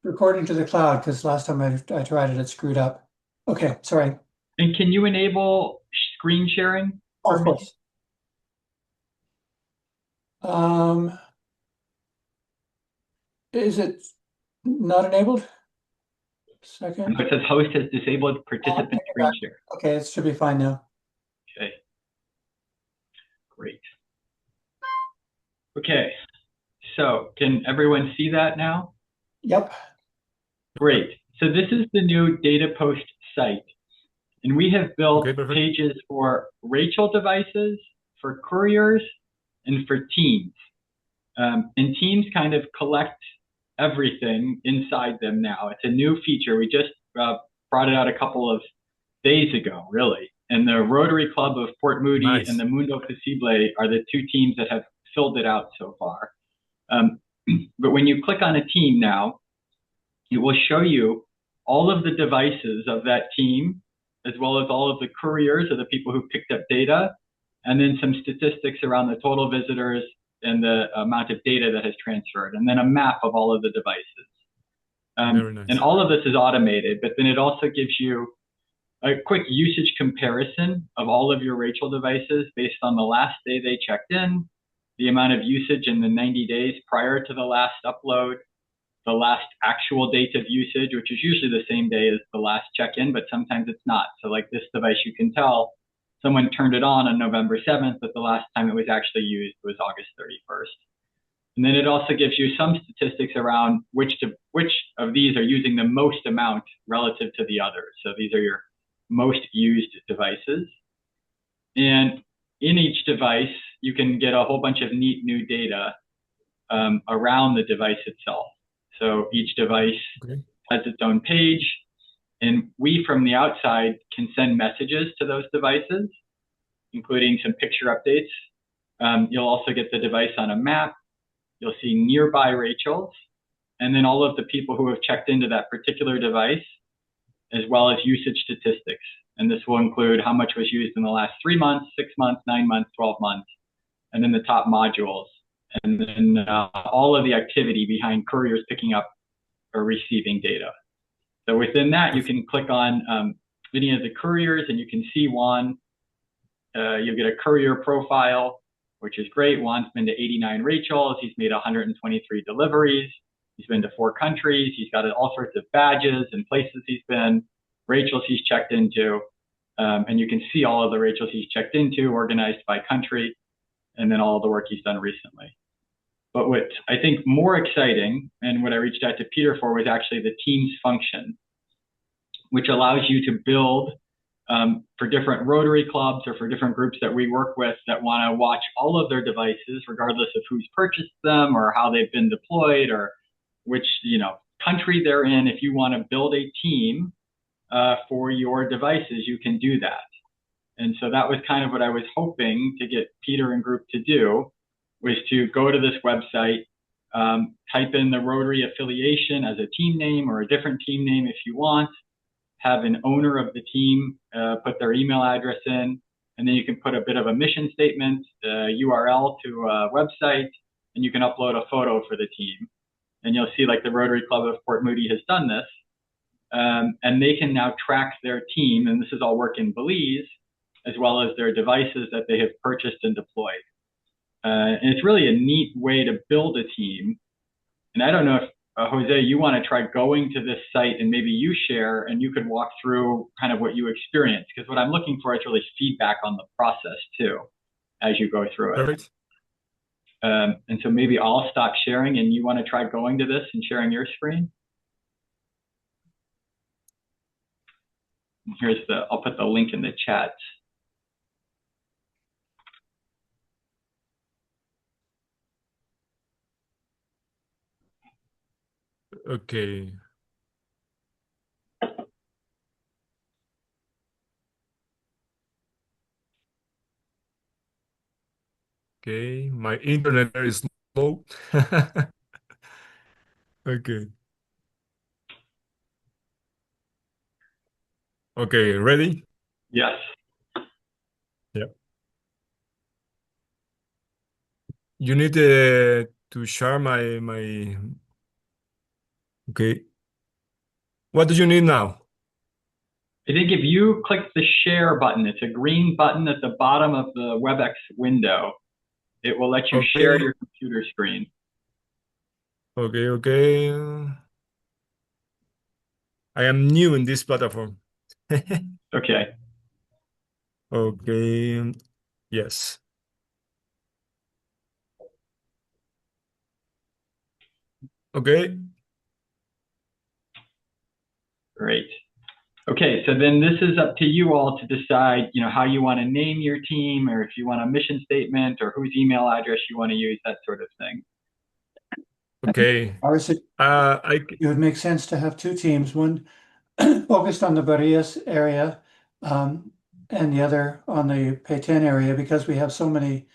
Recording to the cloud because last time I tried it, it screwed up. Okay, sorry. And can you enable screen sharing Oh, for of me? course. Um, is it not enabled? No, Second. it says host has disabled I'll participant take it screen back. share. Okay, it should be fine now. Okay, great. Okay, so can everyone see that now? Yep. Great. So this is the new DataPost site, and we have Okay, built perfect. pages for Rachel devices, for couriers, and for teams. And teams kind of collect everything inside them now. It's a new feature. We just brought it out a couple of days ago, really. And the Rotary Club of Port Moody and Nice. the Mundo Posible are the two teams that have filled it out so far. Um, but when you click on a team now, it will show you all of the devices of that team, as well as all of the couriers or the people who picked up data, and then some statistics around the total visitors and the amount of data that has transferred, and then a map of all of the devices. Very And nice. all of this is automated, but then it also gives you a quick usage comparison of all of your Rachel devices based on the last day they checked in, the amount of usage in the 90 days prior to the last upload, the last actual date of usage, which is usually the same day as the last check-in, but sometimes it's not. So like this device, you can tell someone turned it on November 7th, but the last time it was actually used was August 31st. And then it also gives you some statistics around which of these are using the most amount relative to the others. So these are your most used devices. And in each device, you can get a whole bunch of neat new data around the device itself. So each device Okay. has its own page, and we from the outside can send messages to those devices, including some picture updates. You'll also get the device on a map. You'll see nearby Rachels, and then all of the people who have checked into that particular device, as well as usage statistics. And this will include how much was used in the last 3 months, 6 months, 9 months, 12 months, and then the top modules, and then all of the activity behind couriers picking up or receiving data. So within that, you can click on any of the couriers and you can see Juan. You'll get a courier profile, which is great. Juan's been to 89 Rachels. He's made 123 deliveries. He's been to 4 countries. He's got all sorts of badges and places he's been, Rachels he's checked into. And you can see all of the Rachels he's checked into, organized by country, and then all of the work he's done recently. But what I think more exciting and what I reached out to Peter for was actually the Teams function, which allows you to build for different Rotary clubs or for different groups that we work with that want to watch all of their devices, regardless of who's purchased them or how they've been deployed or which country they're in. If you want to build a team for your devices, you can do that. And so that was kind of what I was hoping to get Peter and group to do, was to go to this website, type in the Rotary affiliation as a team name or a different team name if you want, have an owner of the team put their email address in, and then you can put a bit of a mission statement, URL to a website, and you can upload a photo for the team. And you'll see like the Rotary Club of Port Moody has done this. And they can now track their team, and this is all work in Belize, as well as their devices that they have purchased and deployed. And it's really a neat way to build a team. And I don't know if, Jose, you want to try going to this site and maybe you share and you could walk through kind of what you experienced. Because what I'm looking for is really feedback on the process too, as you go through it. Perfect. And so maybe I'll stop sharing and you want to try going to this and sharing your screen. I'll put the link in the chat. Okay. Okay. My internet is slow. Okay. Okay. Ready? Yes. Yeah. You need to share my Okay. What do you need now? I think if you click the share button, it's a green button at the bottom of the WebEx window. It will let you share Okay. your computer screen. Okay. Okay. I am new in this platform. Okay. Okay. Yes. Okay. Great. Okay, so then this is up to you all to decide, how you want to name your team, or if you want a mission statement, or whose email address you want to use, that sort of thing. Okay. Obviously, I it would make sense to have two teams, one focused on the Barillas area, and the other on the Payten area, because we have so many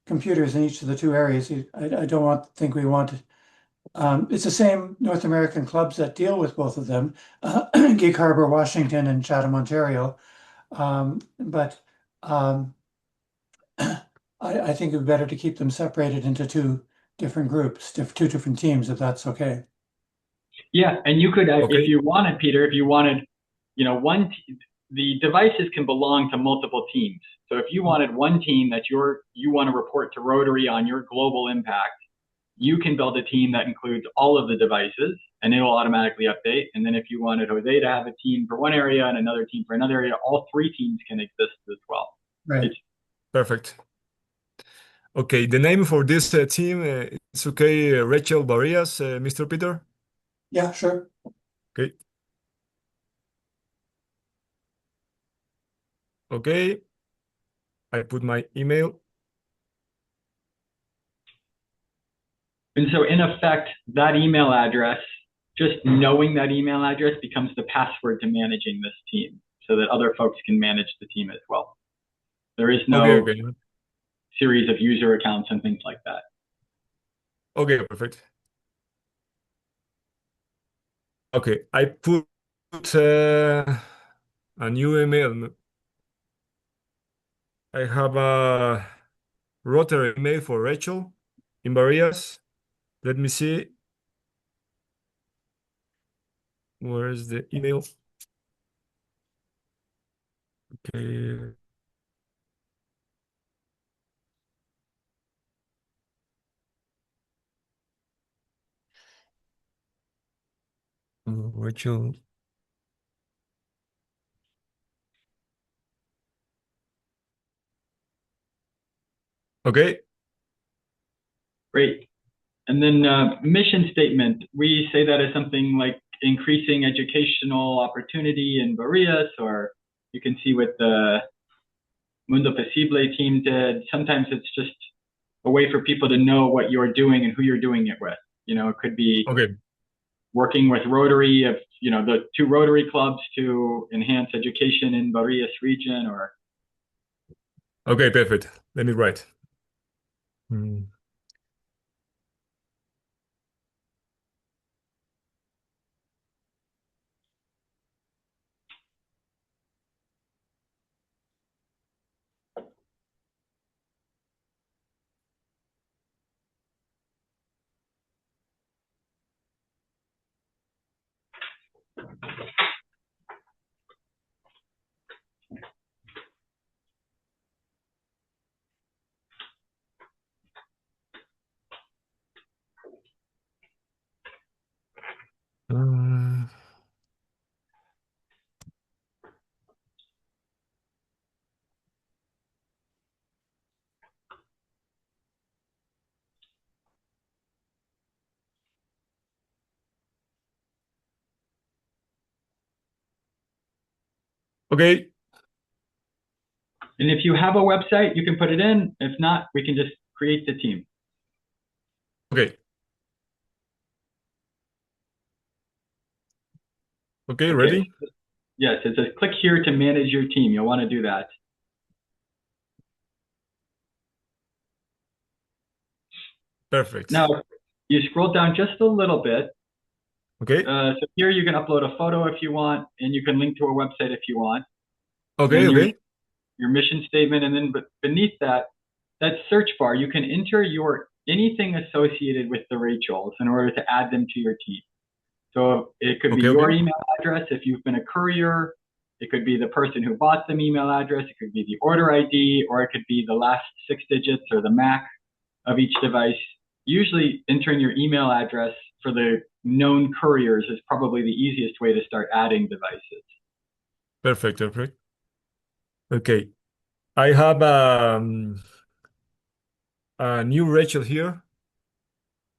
computers in each of the two areas. I don't think we want it's the same North American clubs that deal with both of them, Gig Harbor, Washington, and Chatham, Ontario. But I think it would be better to keep them separated into two different groups, two different teams, if that's okay. Yeah, and you could, if okay. you wanted, Peter, if you wanted, the devices can belong to multiple teams. So if you wanted one team that you want to report to Rotary on your global impact, you can build a team that includes all of the devices, and it will automatically update. And then if you wanted Jose to have a team for one area and another team for another area, all three teams can exist as well. Right. It's Perfect. Okay. The name for this team is okay. Rachel Barillas, Mr. Peter. Yeah, sure. Okay. Okay. I put my email. And so in effect, that email address, just knowing that email address becomes the password to managing this team so that other folks can manage the team as well. There is Okay. no Okay. series of user accounts and things like that. Okay. Perfect. Okay. I put a new email. I have a Rotary email for Rachel in Barillas. Let me see. Where is the email? Okay. Rachel. Okay. Great. And then mission statement, we say that as something like increasing educational opportunity in Barillas, or you can see what the Mundo Posible team did. Sometimes it's just a way for people to know what you're doing and who you're doing it with. It could be Okay. working with Rotary of, the two Rotary clubs to enhance education in Barillas region, or Okay. Perfect. Let me write. Hmm. Uh, okay. and if you have a website, you can put it in. If not, we can just create the team. Okay. Okay. Okay. Ready? Yes, it says click here to manage your team. You'll want to do that. Perfect. Now, you scroll down just a little bit. Okay. So here you can upload a photo if you want, and you can link to a website if you want. Okay. Then Okay. your mission statement, and then beneath that search bar, you can enter anything associated with the Rachels in order to add them to your team. So it could be Okay, your okay. email address if you've been a courier. It could be the person who bought the email address. It could be the order ID, or it could be the last 6 digits or the MAC of each device. Usually entering your email address for the known couriers is probably the easiest way to start adding devices. Perfect, perfect. Okay. I have a new Rachel here.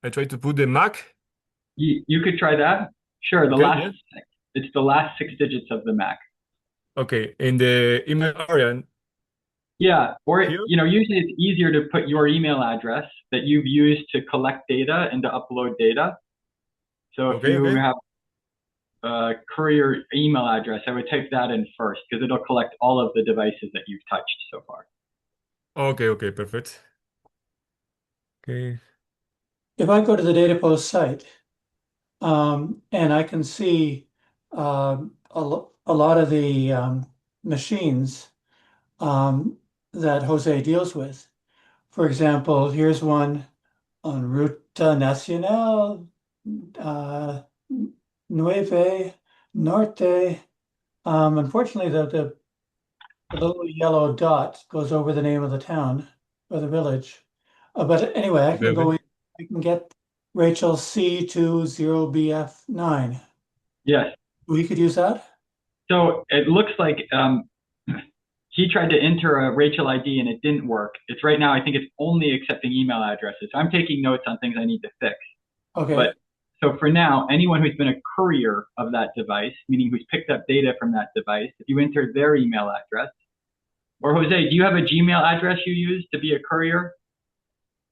I try to put the Mac. You could try that. Sure, Okay, yeah. it's the last 6 digits of the MAC. Okay, in the email area Yeah, or here. usually it's easier to put your email address that you've used to collect data and to upload data. So if Okay, you okay. have a courier email address, I would type that in first because it'll collect all of the devices that you've touched so far. Okay, okay, perfect. Okay. If I go to the DataPost site, and I can see a lot of the machines that Jose deals with. For example, here's one on Ruta Nacional uh, Nueve Norte. Unfortunately, the little yellow dot goes over the name of the town or the village. But anyway, I Okay, can go okay. in, I can get Rachel C20BF9. Yes. We could use that? So it looks like he tried to enter a Rachel ID and it didn't work. It's right now, I think it's only accepting email addresses. So I'm taking notes on things I need to fix. Okay. But so for now, anyone who's been a courier of that device, meaning who's picked up data from that device, if you enter their email address, or Jose, do you have a Gmail address you use to be a courier?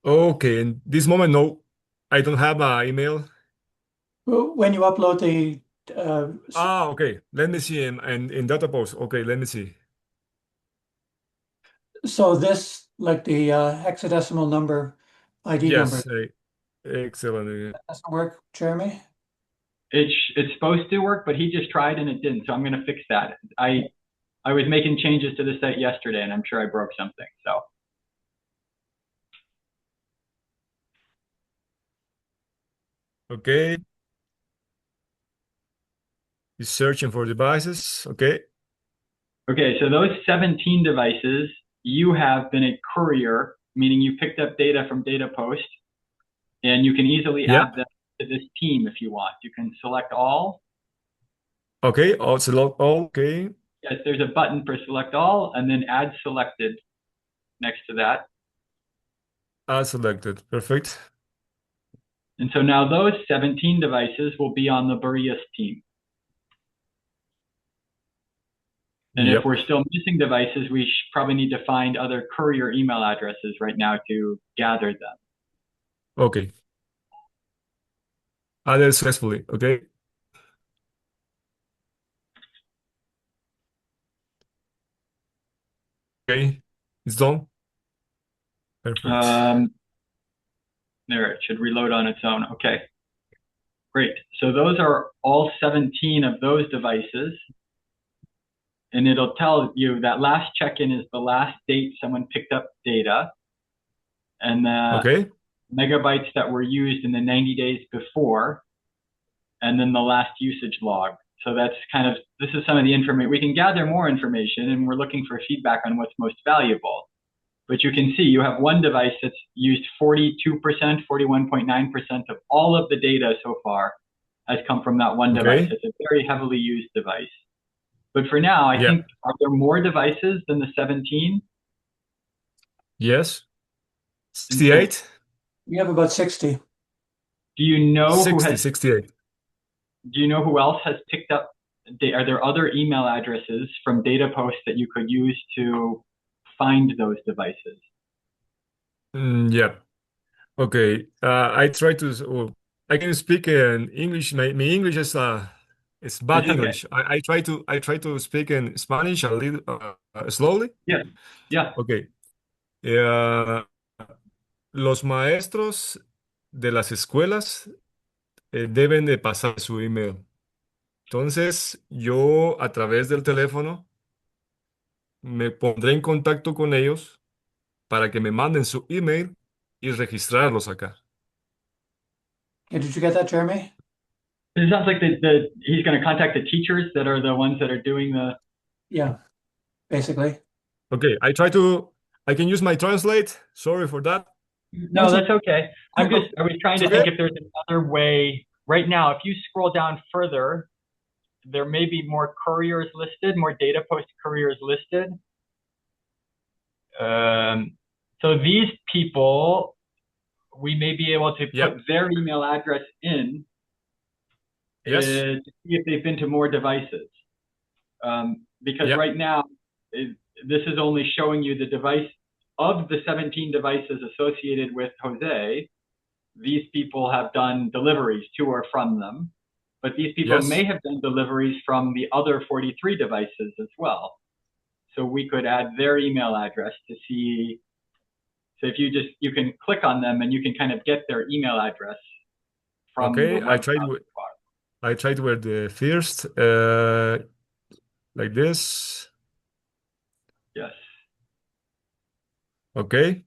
Okay, in this moment, no, I don't have an email. Well, when you upload the Okay. Let me see in DataPost. Okay, let me see. so this like the hexadecimal number ID number Yes, excellent. doesn't work, Jeremy? It's supposed to work, but he just tried and it didn't. So I'm going to fix that. I was making changes to the site yesterday, and I'm sure I broke something. So Okay, he's searching for devices. Okay. okay, so those 17 devices, you have been a courier, meaning you picked up data from DataPost, and you can easily Yeah. add them to this team if you want. You can select all. Okay. Also log. Okay. Yes, there's a button for select all, and then add selected next to that. I selected. Perfect. And so now those 17 devices will be on the Barillas team. And if Yep. we're still missing devices, we probably need to find other courier email addresses right now to gather them. Okay. Added successfully. Okay. Okay. It's done. Perfect. Um, there, it should reload on its own. Okay, great. So those are all 17 of those devices. And it'll tell you that last check-in is the last date someone picked up data. And the Okay. megabytes that were used in the 90 days before, and then the last usage log. So that's this is some of the information. We can gather more information, and we're looking for feedback on what's most valuable. But you can see you have one device that's used 42%, 41.9% of all of the data so far has come from that one device. Okay. It's a very heavily used device. But for now, I Yeah. think, are there more devices than the 17? Yes. And so 68. We have about 60. do you know 60, 68. who else has picked up? Are there other email addresses from DataPost that you could use to find those devices? Yeah. Okay. I try to. I can speak in English. My English is bad It's okay. English. I try to speak in Spanish a little slowly. Yeah. Yeah. Okay. Uh, los maestros de las escuelas deben de pasar su email. Entonces, yo a través del teléfono me pondré en contacto con ellos para que me manden su email y registrarlos acá. Okay, did you get that, Jeremy? It sounds like he's going to contact the teachers that are the ones that are doing the. Yeah, basically. Okay, I can use my translate. Sorry for that. No, that's okay. I was trying It's to okay? think if there's another way. Right now, if you scroll down further, there may be more couriers listed, more data post couriers listed. Um, so these people, we may be able to put Yep. their email address in Yes. to see if they've been to more devices. Because Yep. right now, this is only showing you the device of the 17 devices associated with Jose. These people have done deliveries to or from them, but these people may Yes. have done deliveries from the other 43 devices as well. So we could add their email address to see. So if you can click on them and you can kind of get their email address from the Okay. web browser bar. I tried with the first like this. Yes. Okay.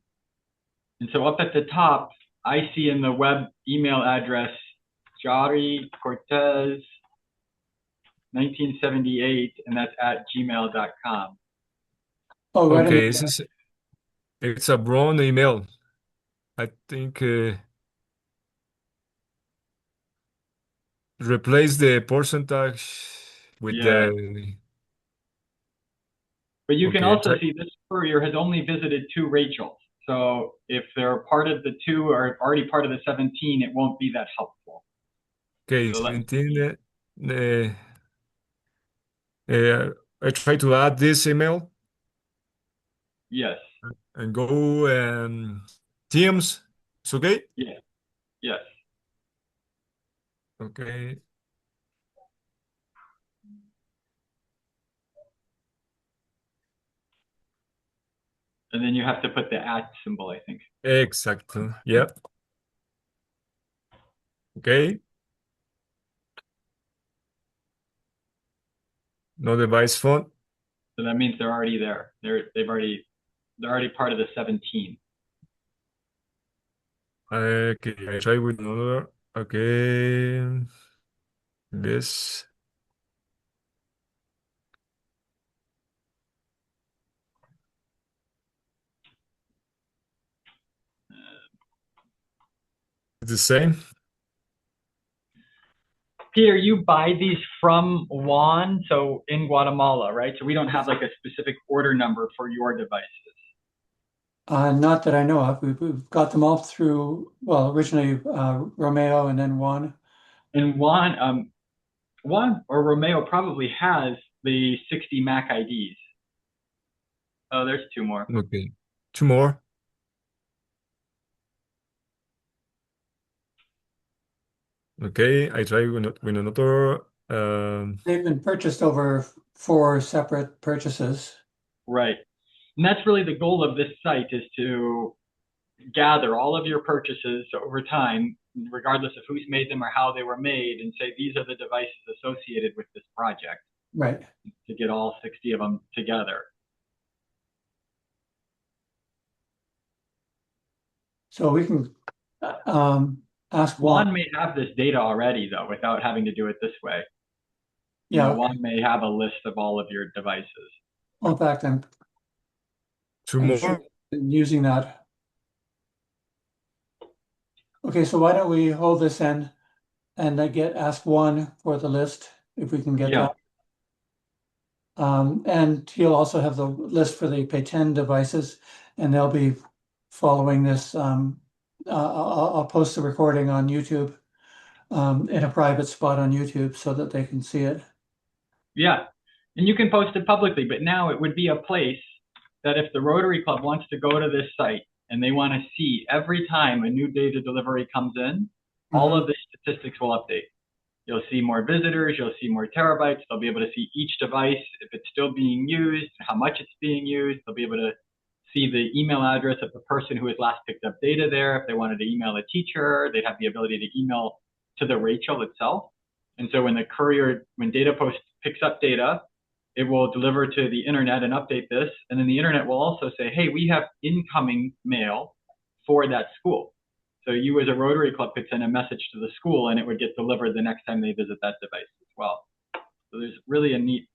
And so up at the top, I see in the web email address Jari Cortez 1978, and that's at gmail.com. Oh, right in Okay. It's a brown email. I think replace the percentage with Yeah. the. But you can Okay. also see this courier has only visited 2 Rachels. So if they're part of the 2 or already part of the 17, it won't be that helpful. Okay. So let me 17. see. Uh, I try to add this email Yes. and go Teams. It's okay. Yes. Yes. Okay. And then you have to put the at symbol, I think. Exactly. Yep. Okay. No device phone. So that means they're already there. They're already part of the 17. Okay. I try with another. Okay. This. It's the same. Peter, you buy these from Juan, so in Guatemala, right? So we don't have like a specific order number for your devices. Not that I know of. We've got them all through, well, originally Romeo and then Juan. And Juan or Romeo probably has the 60 Mac IDs. Oh, there's 2 more. Okay. Two more. Okay. I try with another. They've been purchased over 4 separate purchases. Right. And that's really the goal of this site is to gather all of your purchases over time, regardless of who's made them or how they were made, and say these are the devices associated with this project Right. to get all 60 of them together. So we can ask Juan. Juan may have this data already, though, without having to do it this way. Yeah, okay. Juan may have a list of all of your devices. Well, in fact, Two I'm sure more. he's been using that. Okay, so why don't we hold this in and ask Juan for the list if we can get Yeah. that. And he'll also have the list for the Pay 10 devices, and they'll be following this. I'll post the recording on YouTube in a private spot on YouTube so that they can see it. Yeah. And you can post it publicly, but now it would be a place that if the Rotary Club wants to go to this site and they want to see every time a new data delivery comes in, all of the statistics will update. You'll see more visitors, you'll see more terabytes, they'll be able to see each device, if it's still being used, how much it's being used, they'll be able to see the email address of the person who has last picked up data there. If they wanted to email a teacher, they'd have the ability to email to the Rachel itself. And so when DataPost picks up data, it will deliver to the internet and update this. And then the internet will also say, hey, we have incoming mail for that school. So you as a Rotary Club could send a message to the school and it would get delivered the next time they visit that device as well. So there's really a neat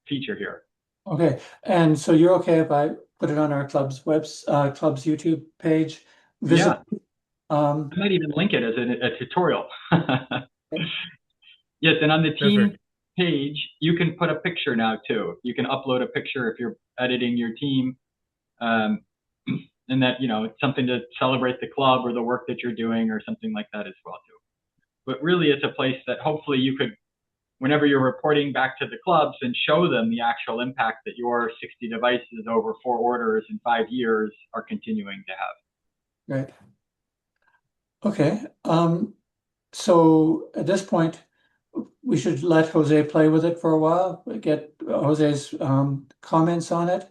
feature here. Okay, and so you're okay if I put it on our club's club's YouTube page? Visit. I might even link it as a tutorial. Yes, and on the team Perfect. page, you can put a picture now too. You can upload a picture if you're editing your team. And that, it's something to celebrate the club or the work that you're doing or something like that as well too. But really it's a place that hopefully you could, whenever you're reporting back to the clubs, and show them the actual impact that your 60 devices over 4 orders in 5 years are continuing to have. Right. Okay. So at this point, we should let Jose play with it for a while, get Jose's comments on it.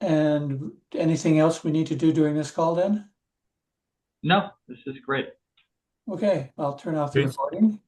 And anything else we need to do during this call then? No, this is great. Okay, I'll turn off the Okay. recording.